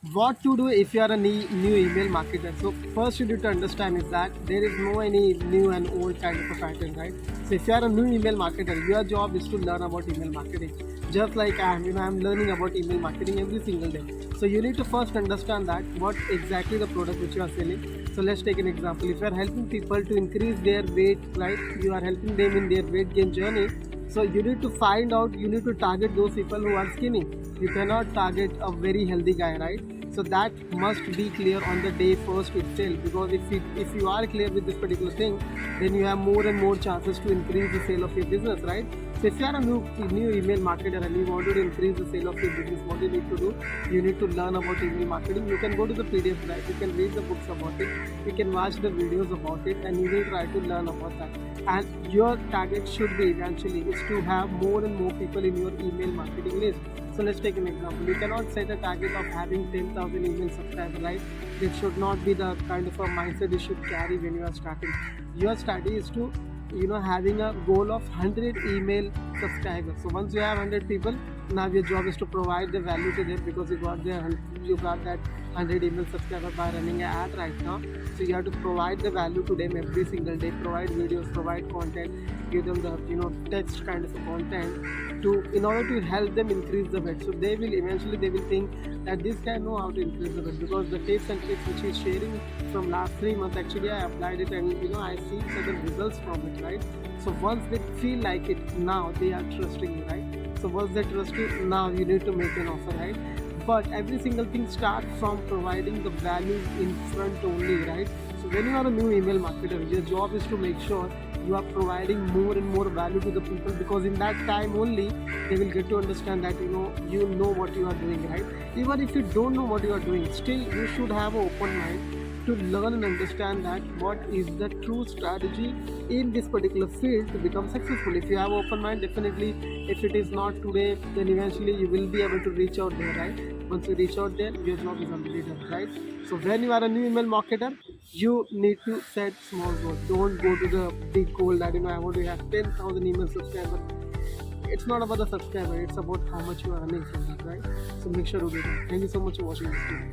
what to do if you are a new email marketer. So first you need to understand is that there is no any new and old kind of a pattern, right? So if you are a new email marketer, your job is to learn about email marketing. Just like I am, I'm learning about email marketing every single day. So you need to first understand that what exactly the product which you are selling. So let's take an example. If you are helping people to increase their weight, right? You are helping them in their weight gain journey. So you need to find out, you need to target those people who are skinny. You cannot target a very healthy guy, right? So that must be clear on the day first itself, because if you are clear with this particular thing, then you have more and more chances to increase the sale of your business, right? So if you are a new email marketer and you want to increase the sale of your business, what you need to do, you need to learn about email marketing. You can go to the PDF drive, you can read the books about it, you can watch the videos about it, and you will try to learn about that. And your target should be eventually is to have more and more people in your email marketing list. So let's take an example. You cannot set a target of having 10,000 email subscribers, right? It should not be the kind of a mindset you should carry when you are starting. Your strategy is to, having a goal of 100 email subscribers. So once you have 100 people, now your job is to provide the value to them, because you got that 100 email subscribers by running an ad right now. So you have to provide the value to them every single day, provide videos, provide content, give them the text kind of a content to in order to help them increase the weight. So they will think that this guy know how to increase the weight, because the tips and tricks which he's sharing from last 3 months, actually I applied it, and I see certain results from it, right? So once they feel like it, now they are trusting you, right? So once they trust you, now you need to make an offer, right? But every single thing starts from providing the value in front only, right? So when you are a new email marketer, your job is to make sure you are providing more and more value to the people, because in that time only they will get to understand that you know what you are doing, right? Even if you don't know what you are doing, still you should have an open mind to learn and understand that what is the true strategy in this particular field to become successful. If you have open mind, definitely, if it is not today, then eventually you will be able to reach out there, right? Once you reach out there, your job is already done, right? So when you are a new email marketer, you need to set small goals. Don't go to the big goal that I want to have 10,000 email subscribers. It's not about the subscriber, it's about how much you are earning from that, right? So make sure to do that. Thank you so much for watching this video.